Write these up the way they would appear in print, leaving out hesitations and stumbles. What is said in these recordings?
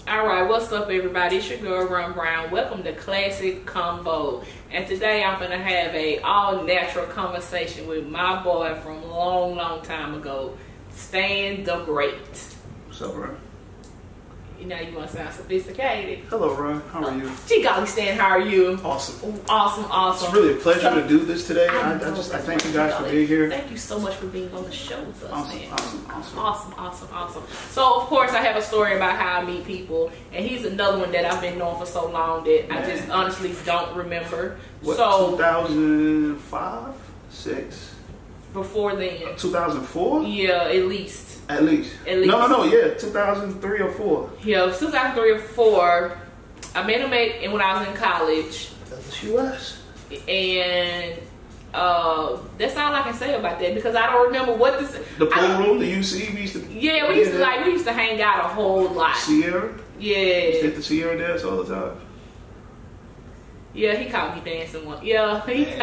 Alright, what's up everybody? It's your girl Run Brown. Welcome to Classic Convo. And today I'm gonna have a all-natural conversation with my boy from a long time ago, Stan the Great. What's up, Ron? You know you wanna sound sophisticated. Hello, Ron. How are you? Gee golly, Stan, how are you? Awesome. Awesome. It's really a pleasure to do this today. I thank you guys for being here. Thank you so much for being on the show with us, man. Awesome. So, of course, I have a story about how I meet people, and he's another one that I've been knowing for so long that I just honestly don't remember. What, so 2005? 6? Before then. 2004? Yeah, at least. At least. No, yeah, 2003 or 4. Yeah, 2003 or 4. I met him when I was in college. That's US. And that's all I can say about that because I don't remember what this. The pool room, the UC, we used to. Yeah, we used to hang out a whole lot. Sierra. Yeah. Used to hit the Sierra dance all the time. Yeah, he caught me dancing one. Yeah, that's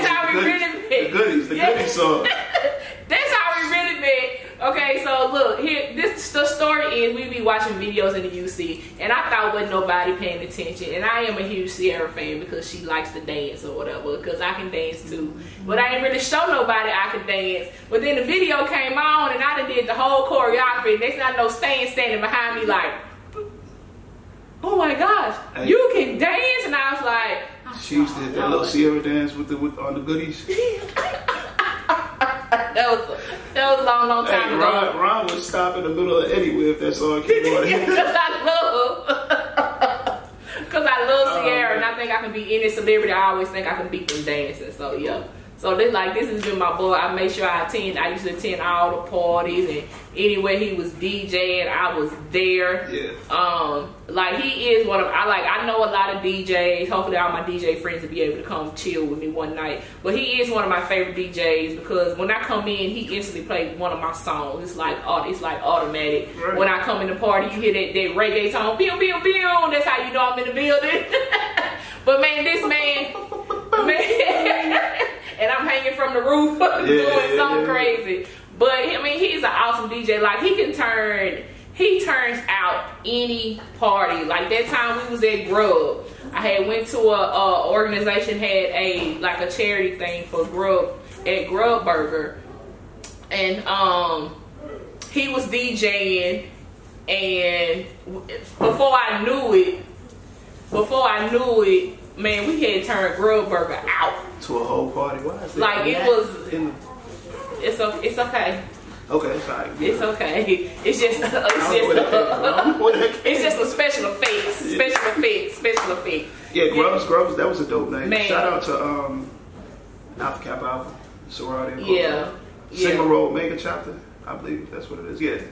how we really met. The goodies song. That's how we really met. Okay, so look, the story is we be watching videos in the UC, and I thought wasn't nobody paying attention, and I am a huge Sierra fan because she likes to dance or whatever, because I can dance too. But I ain't really show nobody I could dance. But then the video came on, and I done did the whole choreography. Next thing I know, Stan standing behind me like, oh my gosh, hey, you can dance? And I was like, she used to hit that little Sierra dance on the goodies. That was a long time ago. Ron would stop in the middle of anywhere if that song came on. Because I love Sierra, and I think I can beat any celebrity. I always think I can beat them dancing. So yeah. So this has been my boy. I make sure I attend. I used to attend all the parties, and anywhere he was DJing, I was there. Yeah. Like he is one of I know a lot of DJs. Hopefully all my DJ friends will be able to come chill with me one night. But he is one of my favorite DJs because when I come in, he instantly plays one of my songs. It's like automatic. Right. When I come in the party, you hear that reggae song, pew pew pew. That's how you know I'm in the building. But man, this man. And I'm hanging from the roof doing something crazy. But I mean, he's an awesome DJ. Like he turns out any party. Like that time we was at Grub. I had went to a organization had a charity thing for Grub at Grub Burger, and he was DJing, and before I knew it, man, we had turned Grub Burger out. To a whole party? Why is that? Like it was. It's okay. Okay, sorry. It's okay. It's just a special effects. Special effects. Yeah, Grubs. That was a dope name. Man. Shout out to Alpha Kappa Alpha sorority. Yeah. Sigma Rho Mega Chapter. I believe that's what it is. Yeah.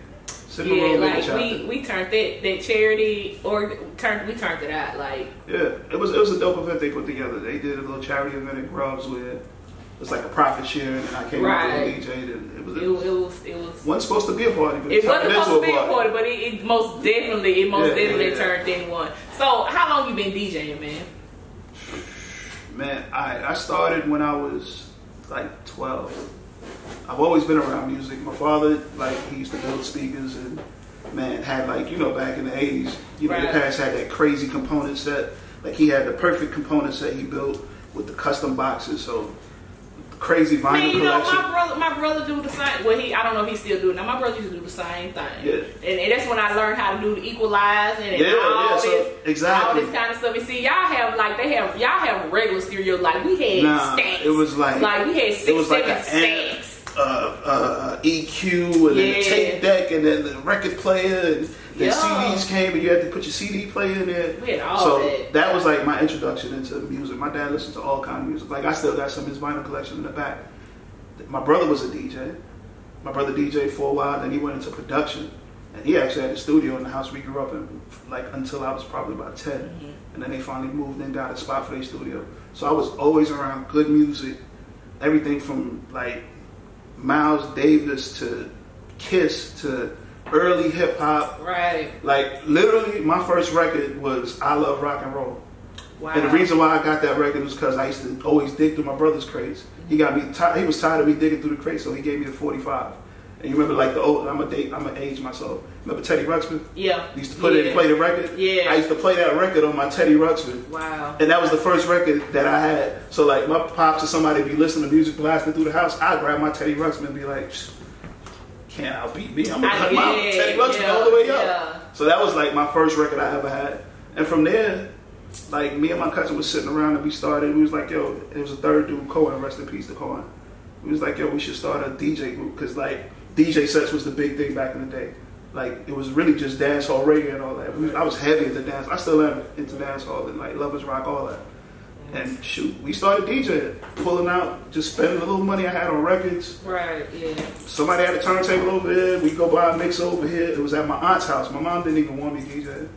We turned that charity, or we turned it out like. Yeah, it was a dope event they put together. They did a little charity event at Grubs where it's like a profit share, and I came up with a DJ, and it was wasn't supposed to be a party, but it wasn't supposed to be a party, but it most definitely turned into one. So how long you been DJing, man? Man, I started when I was like 12. I've always been around music. My father, he used to build speakers and, man, had back in the 80s, the past had that crazy component set. Like, he had the perfect component set he built with the custom boxes, so crazy vinyl collection. My brother do the same. Well, I don't know if he still do it. Now, my brother used to do the same thing. Yeah. And that's when I learned how to do the equalize and all this kind of stuff. And see, y'all have regular stereo. Like, we had stacks. It was like we had 6, 7 stacks. EQ and then the tape deck and then the record player and then CDs came and you had to put your CD player in there. We had all that. That was like my introduction into music. My dad listened to all kinds of music. Like I still got some of his vinyl collection in the back. My brother was a DJ. My brother DJed for a while, then he went into production. And he actually had a studio in the house we grew up in, until I was probably about 10. Mm-hmm. And then they finally moved and got a spot for their studio. So I was always around good music. Everything from Miles Davis to Kiss to early hip hop. Right. Like literally my first record was I Love Rock and Roll. Wow. And the reason why I got that record was because I used to always dig through my brother's crates. He was tired of me digging through the crates, so he gave me the 45. And you remember like the old, I'm gonna age myself. Remember Teddy Ruxpin? Yeah. He used to put it and play the record. Yeah. I used to play that record on my Teddy Ruxpin. Wow. And that was the first record that I had. So like my pops or somebody be listening to music blasting through the house, I'd grab my Teddy Ruxpin and be like, can't outbeat me. I'm gonna cut my Teddy Ruxpin all the way up. Yeah. So that was like my first record I ever had. And from there, like me and my cousin was sitting around and we was like, yo, it was a third dude, Cohen, rest in peace to Cohen. We was like, yo, we should start a DJ group, because like DJ sets was the big thing back in the day. Like it was really just dance hall, reggae and all that. I was heavy into dance. I still am into dance hall and like lovers rock, all that. And shoot, we started DJing, pulling out, just spending the little money I had on records. Right, yeah. Somebody had a turntable over here. We go buy a mix over here. It was at my aunt's house. My mom didn't even want me DJing.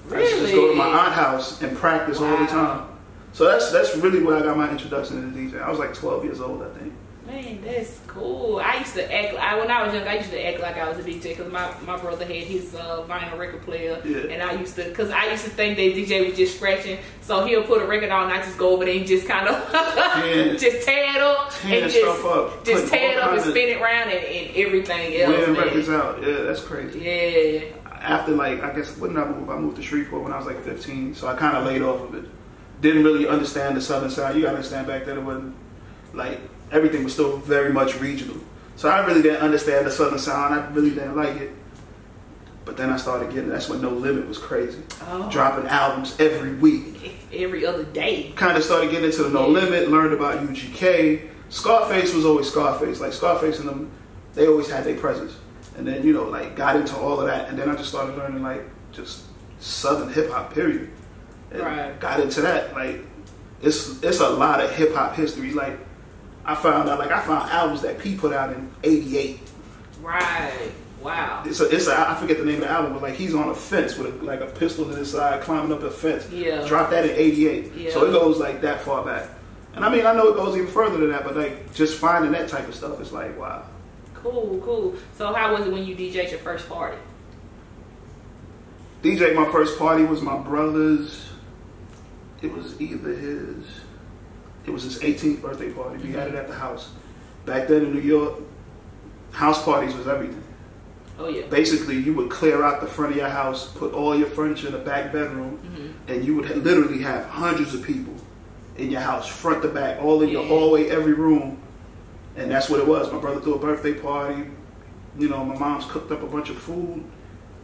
Really? I used to just go to my aunt's house and practice all the time. So that's really where I got my introduction into DJ. I was like 12 years old, I think. Man, that's cool. I used to act when I was young. I used to act like I was a DJ because my brother had his vinyl record player, and I used to think that DJ was just scratching. So he'll put a record on, and I just go over there and just kind of just tear it up and just tear it up and spin it around and everything else. Wearing records out, yeah, that's crazy. Yeah. After like, I guess when I moved to Shreveport when I was like 15, so I kind of laid off of it. Didn't really understand the Southern side. You gotta understand back then it wasn't like. Everything was still very much regional. So I really didn't understand the Southern sound. I really didn't like it. But then I started getting, that's when No Limit was crazy. Oh. Dropping albums every week. Every other day. Kind of started getting into the No Limit, learned about UGK. Scarface was always Scarface. Like Scarface and them, they always had their presence. And then, you know, like got into all of that. And then I just started learning like just Southern hip hop, period. And got into that. Like it's a lot of hip hop history. Like, I found albums that P put out in '88. Right. Wow. I forget the name of the album, but like he's on a fence with a pistol to his side, climbing up a fence. Yeah. Dropped that in '88. Yeah. So it goes like that far back. And I mean, I know it goes even further than that, but like just finding that type of stuff is like, wow. Cool. So how was it when you DJ'd your first party? DJ'd my first party was my brother's. It was his 18th birthday party. We had it at the house. Back then in New York, house parties was everything. Oh yeah. Basically, you would clear out the front of your house, put all your furniture in the back bedroom, and you would literally have hundreds of people in your house, front to back, all in your hallway, every room. And that's what it was. My brother threw a birthday party. You know, my mom's cooked up a bunch of food.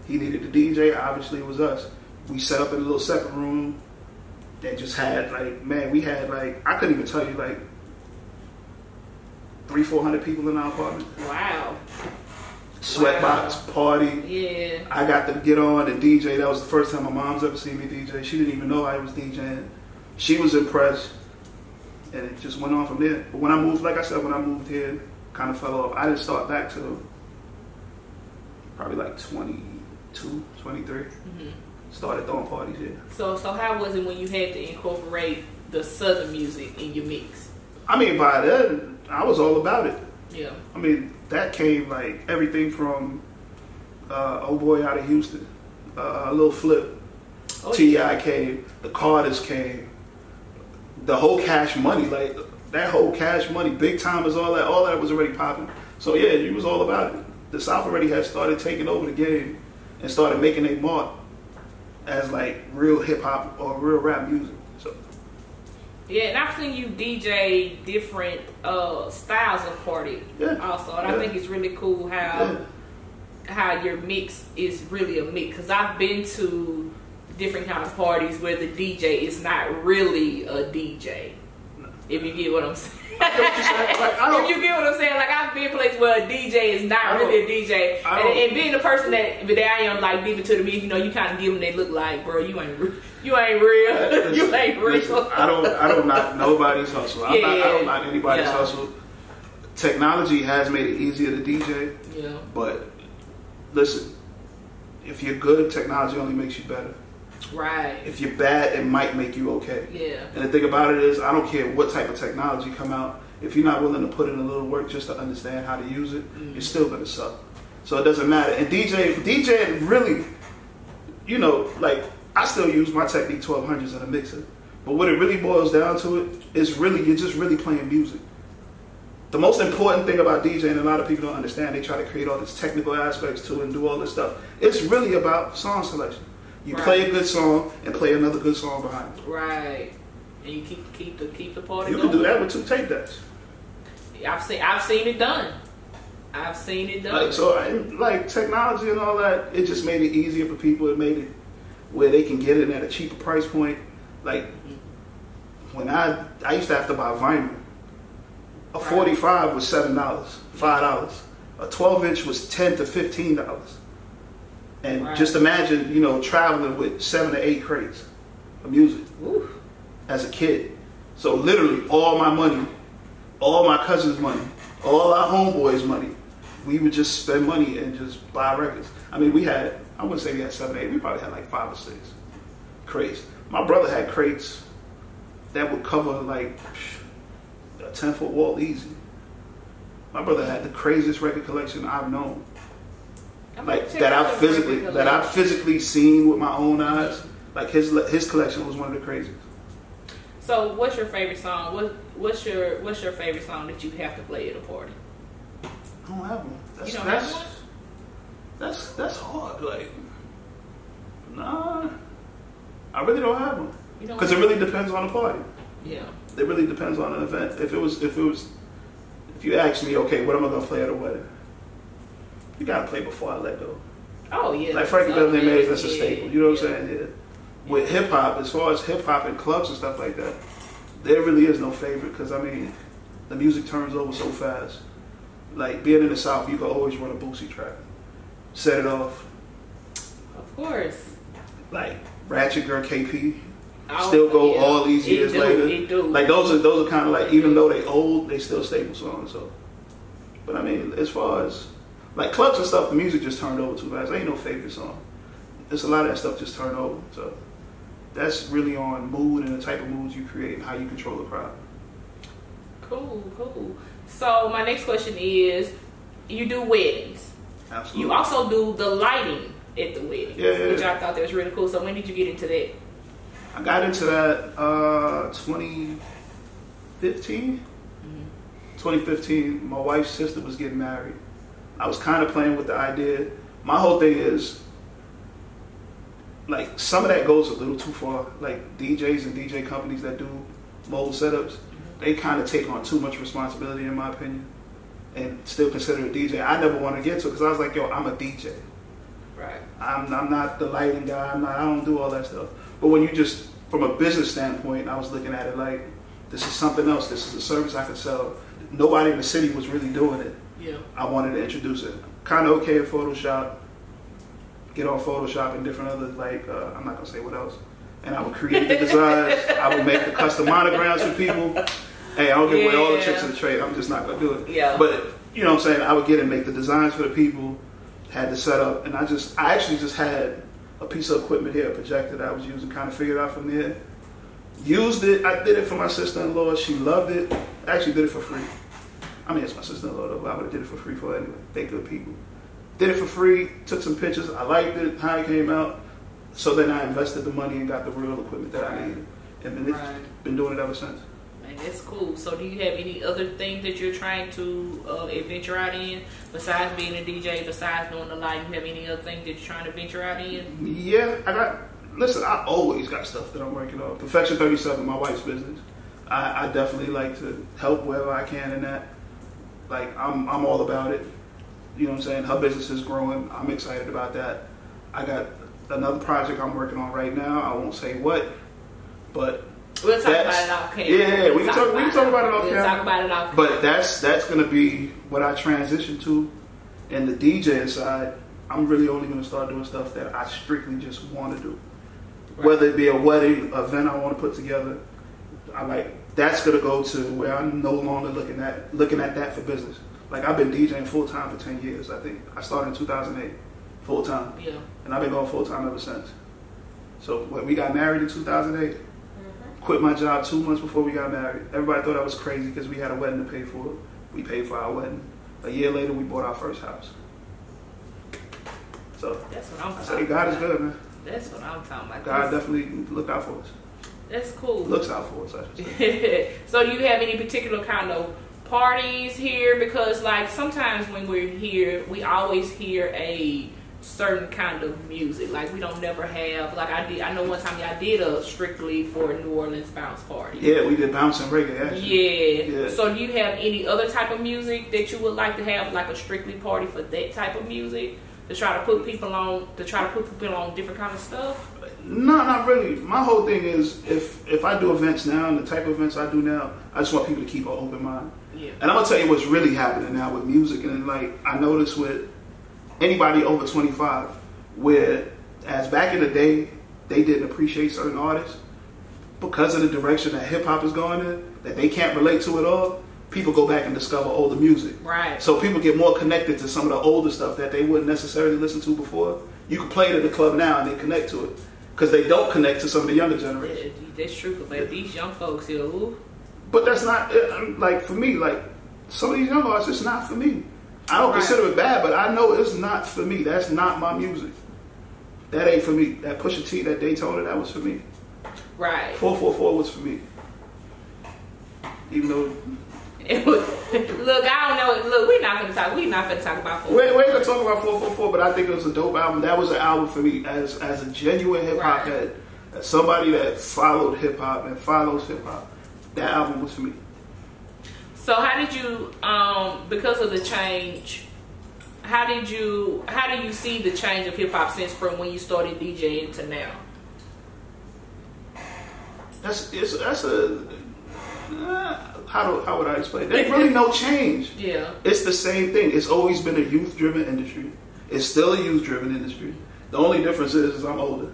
He needed a DJ. Obviously, it was us. We set up in a little separate room. That just had we had I couldn't even tell you 300-400 people in our apartment. Wow. Sweatbox party. Yeah. I got to get on and DJ. That was the first time my mom's ever seen me DJ. She didn't even know I was DJing. She was impressed, and it just went on from there. But when I moved, like I said, when I moved here, kind of fell off. I didn't start back till probably 22, 23. Started throwing parties, yeah. So how was it when you had to incorporate the Southern music in your mix? I mean, by then, I was all about it. Yeah. I mean, that came everything from Oh Boy out of Houston, Lil Flip, T.I. came, the Carters came, the whole Cash Money, that whole Cash Money, Big Timers, all that was already popping. So yeah, you was all about it. The South already had started taking over the game and started making a mark as real hip hop or real rap music. So yeah, and I've seen you DJ different styles of party also, and I think it's really cool how your mix is really a mix, because I've been to different kind of parties where the DJ is not really a DJ. If you get what I'm saying. If you get what I'm saying, I've been places where a DJ is not really a DJ, and being the person that I am, deep into the music, you kind of give them they look like, bro, you ain't real. You ain't real. Listen, I don't knock nobody's hustle. I don't knock anybody's hustle. Technology has made it easier to DJ. Yeah. But listen, if you're good, technology only makes you better. Right. If you're bad, it might make you okay. Yeah. And the thing about it is, I don't care what type of technology come out. If you're not willing to put in a little work just to understand how to use it, you're still gonna suck. So it doesn't matter. And DJ really, I still use my Technique 1200s in a mixer. But what it really boils down to is you're just really playing music. the most important thing about DJing, a lot of people don't understand, they try to create all these technical aspects to it and do all this stuff. It's really about song selection. You play a good song and play another good song behind it. Right. And you keep the party You going. can do that with 2 tape decks. I've seen it done. I've seen it done. Like technology and all that, it just made it easier for people. It made it where they can get it at a cheaper price point. Like when I used to have to buy vinyl. A 45 was $7, $5. A 12-inch was $10 to $15. And just imagine, you know, traveling with 7 to 8 crates of music as a kid. So literally all my money, all my cousins' money, all our homeboys' money, we would just spend money and just buy records. I mean, we had, I wouldn't say we had 7 or 8, we probably had like 5 or 6 crates. My brother had crates that would cover like a 10-foot wall easy. My brother had the craziest record collection I've known. Like that I've physically seen with my own eyes. Like his collection was one of the craziest. So, what's your favorite song? What's your favorite song that you have to play at a party? I don't have one. You don't have one? That's hard. Like, nah, I really don't have one. Because it really depends on the party. Yeah. It really depends on an event. If you ask me, okay, what am I gonna play at a wedding? You gotta play Before I Let Go. Oh yeah. Like Frankie Beverly Mays, that's a staple. You know what I'm saying? Yeah. With hip hop, as far as hip hop and clubs and stuff like that, there really is no favorite because I mean, the music turns over so fast. Like being in the South, you can always run a Boosie track, set it off. Of course. Like Ratchet Girl KP. Still go all these years later. Like those are kind of like, even though they old, they still staple songs. So, but I mean, as far as like clubs and stuff, the music just turned over too fast. There ain't no favorite song. There's a lot of that stuff just turned over. So that's really on mood and the type of moods you create and how you control the crowd. Cool. So my next question is, you do weddings. Absolutely. You also do the lighting at the wedding, which I thought that was really cool. So when did you get into that? I got into that 2015. 2015, my wife's sister was getting married. I was kind of playing with the idea. My whole thing is, like, some of that goes a little too far. Like, DJs and DJ companies that do mobile setups, they kind of take on too much responsibility, in my opinion, and still consider a DJ. I never wanted to get to it because I was like, yo, I'm a DJ. Right. I'm not the lighting guy. I don't do all that stuff. But when you just, from a business standpoint, I was looking at it like, this is something else. This is a service I could sell. Nobody in the city was really doing it. Yeah. I wanted to introduce it. Kind of okay in Photoshop. Get on Photoshop and different other, like, I'm not going to say what else. And I would create the designs. I would make the custom monograms for people. Hey, I don't give away all the tricks of the trade. I'm just not going to do it. Yeah. But, you know what I'm saying? I would get and make the designs for the people, had the setup, and I actually just had a piece of equipment here, a projector that I was using, kind of figured out from there. Used it. I did it for my sister-in-law. She loved it. I actually did it for free. I mean, it's my sister-in-law, though, but I would have did it for free for her anyway. They good people. Did it for free, took some pictures. I liked it, how it came out. So then I invested the money and got the real equipment that I needed. And then been doing it ever since. Man, that's cool. So do you have any other things that you're trying to venture out in besides being a DJ, besides doing the light? You have any other things that you're trying to venture out in? Yeah, I always got stuff that I'm working on. Perfection 37, my wife's business. I definitely like to help wherever I can in that. Like, I'm all about it. You know what I'm saying? Her business is growing. I'm excited about that. I got another project I'm working on right now. I won't say what, but we'll talk about it off camera. Yeah, we can talk about it off camera. We'll talk about it off camera. But that's going to be what I transition to. And the DJ side, I'm really only going to start doing stuff that I strictly just want to do. Right. Whether it be a wedding event I want to put together, that's going to go to where I'm no longer looking at that for business. Like, I've been DJing full time for 10 years. I think I started in 2008, full time. Yeah. And I've been going full time ever since. So when we got married in 2008, quit my job 2 months before we got married. Everybody thought I was crazy because we had a wedding to pay for. We paid for our wedding. A year later, we bought our first house. So that's what I'm I say, God is good, man. That's what I'm talking about. God definitely looked out for us. That's cool. Looks out for us, I should say. So do you have any particular kind of parties here? Because like sometimes when we're here, we always hear a certain kind of music. Like we don't never have, like I know one time y'all did a strictly for New Orleans bounce party. Yeah, we did bounce and reggae actually. Yeah. So do you have any other type of music that you would like to have, like a strictly party for that type of music, to try to put people on, different kind of stuff? No, not really. My whole thing is if I do events now and the type of events I do now, I just want people to keep an open mind. Yeah. And I'm gonna tell you what's really happening now with music, and like I noticed with anybody over 25, where as back in the day they didn't appreciate certain artists because of the direction that hip hop is going in, that they can't relate to it all. People go back and discover older music. Right. So people get more connected to some of the older stuff that they wouldn't necessarily listen to before. You can play it at the club now and they connect to it because they don't connect to some of the younger generation. Yeah, that's true, but these young folks here, ooh. But that's not, like for me, like some of these young artists, it's not for me. I don't consider it bad, but I know it's not for me. That's not my music. That ain't for me. That Pusha T, that Daytona, that was for me. Right. 444 was for me. Even though it was, look, I don't know. Look, we're not gonna talk about 444. We ain't gonna talk about 444, but I think it was a dope album. That was an album for me as a genuine hip hop head, as somebody that followed hip hop and follows hip hop. That album was for me. So how did you, because of the change, how do you see the change of hip hop since from when you started DJing to now? How would I explain? There's really no change. Yeah. It's the same thing. It's always been a youth-driven industry. It's still a youth-driven industry. The only difference is I'm older.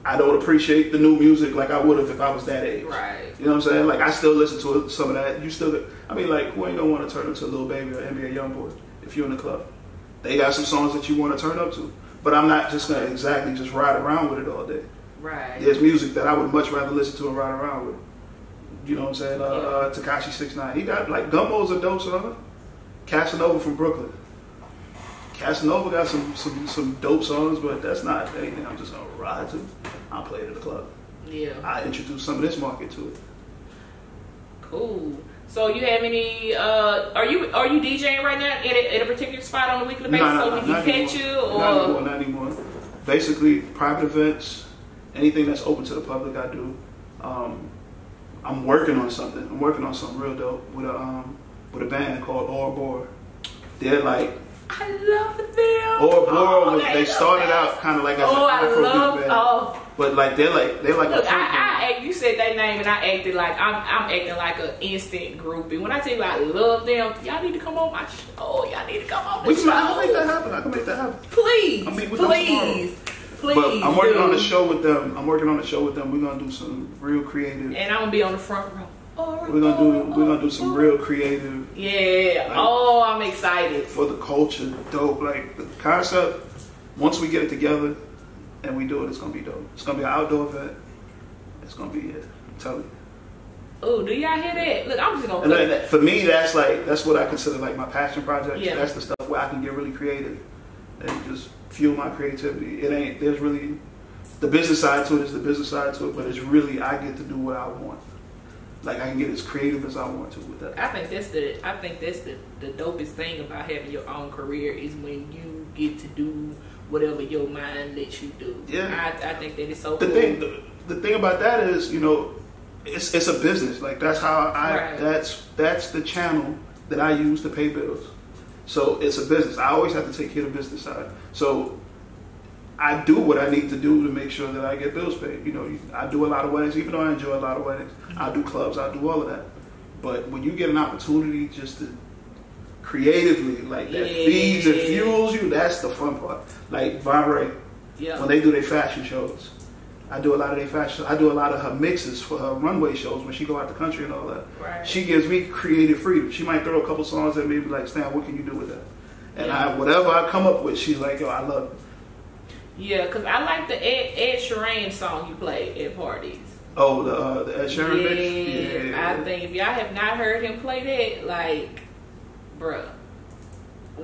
I don't appreciate the new music like I would have if I was that age. Right. You know what I'm saying? Like I still listen to some of that. You still, I mean, like who ain't gonna want to turn into a Lil Baby or NBA YoungBoy if you're in the club? They got some songs that you want to turn up to, but I'm not just gonna exactly just ride around with it all day. Right. There's music that I would much rather listen to and ride around with. You know what I'm saying? Tekashi 6ix9ine. He got like Gumbo's a dope song. Casanova from Brooklyn. Casanova got some dope songs, but that's not anything I'm just gonna ride to. I'll play it at the club. Yeah. I introduce some of this market to it. Cool. So you have any? Are you DJing right now at a particular spot on a weekly basis so we can catch you? Or Not anymore. Basically, private events, anything that's open to the public, I do. I'm working on something. I'm working on something real dope with a band called Ouroboros. They're like, I love them. Ouroboros, they started out kind of like as an Afrobeat band. But like they're like look, you said that name and I acted like I'm acting like an instant groupie. When I tell you I love them, y'all need to come on my show. Y'all need to come on the show. I can make that happen. I can make that happen. Please, please. But I'm working on a show with them. We're gonna do some real creative. And I'm gonna be on the front row. We're gonna do some real creative. Yeah. Like, I'm excited for the culture. Dope. Like the concept. Once we get it together and we do it, it's gonna be dope. It's gonna be an outdoor event. It's gonna be it. I'm telling you. Oh, do y'all hear that? Look, I'm just gonna. For me, that's what I consider like my passion project. Yeah. That's the stuff where I can get really creative and just fuel my creativity. There's really the business side to it is the business side to it, but it's really I get to do what I want. Like I can get as creative as I want to with that. I think that's the dopest thing about having your own career is when you get to do whatever your mind lets you do. Yeah. I think that is so cool. The thing about that is, you know, it's a business. Like that's how that's the channel that I use to pay bills. So it's a business. I always have to take care of the business side. So I do what I need to do to make sure that I get bills paid. You know, I do a lot of weddings, even though I enjoy a lot of weddings. I do clubs, I do all of that. But when you get an opportunity just to creatively, like that feeds and fuels you, that's the fun part. Like Von Ray, when they do their fashion shows, I do a lot of their fashion. I do a lot of her mixes for her runway shows when she go out the country and all that. Right. She gives me creative freedom. She might throw a couple songs at me and be like, Stan, what can you do with that? And whatever I come up with, she's like, yo, I love it. Yeah, because I like the Ed Sheeran song you play at parties. Oh, the Ed Sheeran mix? Yeah, I think if y'all have not heard him play that, like, bruh,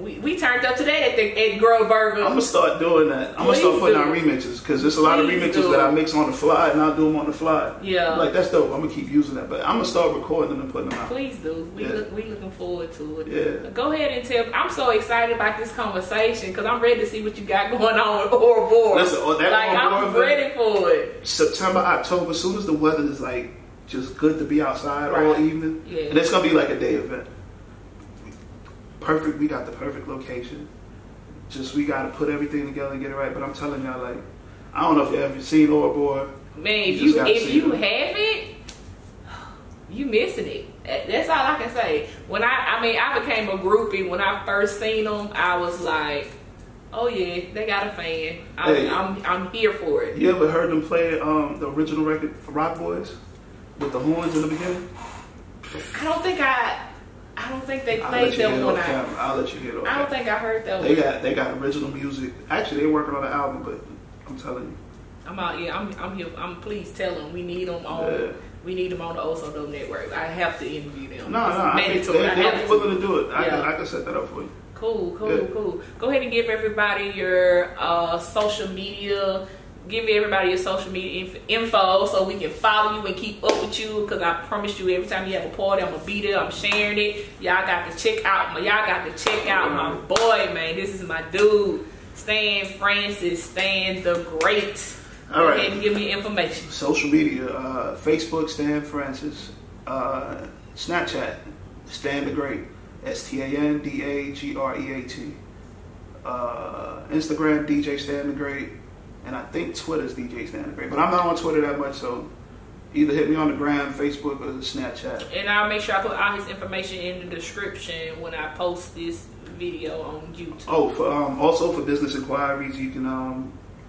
We turned up today at Grub Burger. I'm gonna start doing that. I'm gonna start putting out remixes because there's a lot of remixes that I mix on the fly and I'll do them on the fly. Yeah, like that's dope. I'm gonna keep using that, but I'm gonna start recording them and putting them out. Please do. We looking forward to it. Yeah. Go ahead and tell. I'm so excited about this conversation because I'm ready to see what you got going on with Ouroboros. Listen, I'm ready for it. September, October, as soon as the weather is like just good to be outside all evening, yeah. And it's gonna be like a day event. Perfect. We got the perfect location. Just we gotta put everything together and get it right. But I'm telling y'all, like, I don't know if you ever seen Ouroboros. Man, if you haven't, you missing it. That's all I can say. When I became a groupie when I first seen them. I was like, oh yeah, they got a fan. I'm here for it. You ever heard them play the original record for Rock Boys with the horns in the beginning? I don't think they played them when I'll let you hear it. I don't think I heard that. They got original music. Actually, they're working on an album, but I'm telling you, I'm out. Yeah, I'm here. Please tell them we need them on. Yeah. We need them on the Also Dope Network. I have to interview them. No, they're willing to do it. I can set that up for you. Cool. Go ahead and give everybody your social media. Give everybody your social media info so we can follow you and keep up with you. Because I promise you, every time you have a party, I'm gonna be there. I'm sharing it. Y'all got to check out my boy, man. This is my dude, Stan Francis, Stan the Great. Go ahead and give me information. Social media: Facebook, Stan Francis; Snapchat, Stan the Great, STANDAGREAT; Instagram, DJ Stan the Great. And I think Twitter's DJ Stan the Great. But I'm not on Twitter that much, so either hit me on the gram, Facebook, or Snapchat. And I'll make sure I put all his information in the description when I post this video on YouTube. Oh, also for business inquiries, you can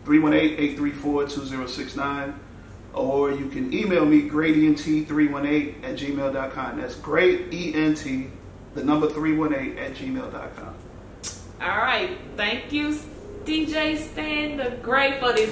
318-834-2069. Or you can email me, GreatEnt318@gmail.com. That's GreatEnt, the number 318@gmail.com. All right. Thank you, DJ Stan the Great, for this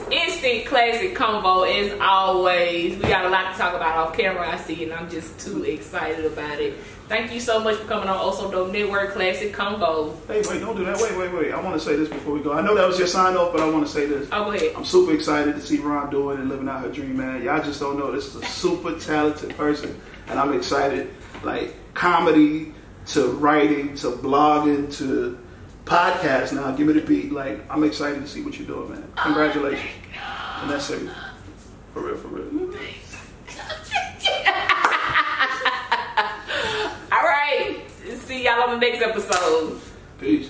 instant classic convo. As always, we got a lot to talk about off camera, I see, and I'm just too excited about it. Thank you so much for coming on Also Dope Network Classic Convo. Hey, wait, don't do that. Wait. I want to say this before we go. I know that was your sign off, but I want to say this. Oh, go ahead. I'm super excited to see Ron doing and living out her dream, man. Y'all just don't know. This is a super talented person, and I'm excited. Like, comedy to writing to blogging to podcast now, give me the beat. Like, I'm excited to see what you're doing, man. Congratulations. And that's it. For real. All right. See y'all on the next episode. Peace.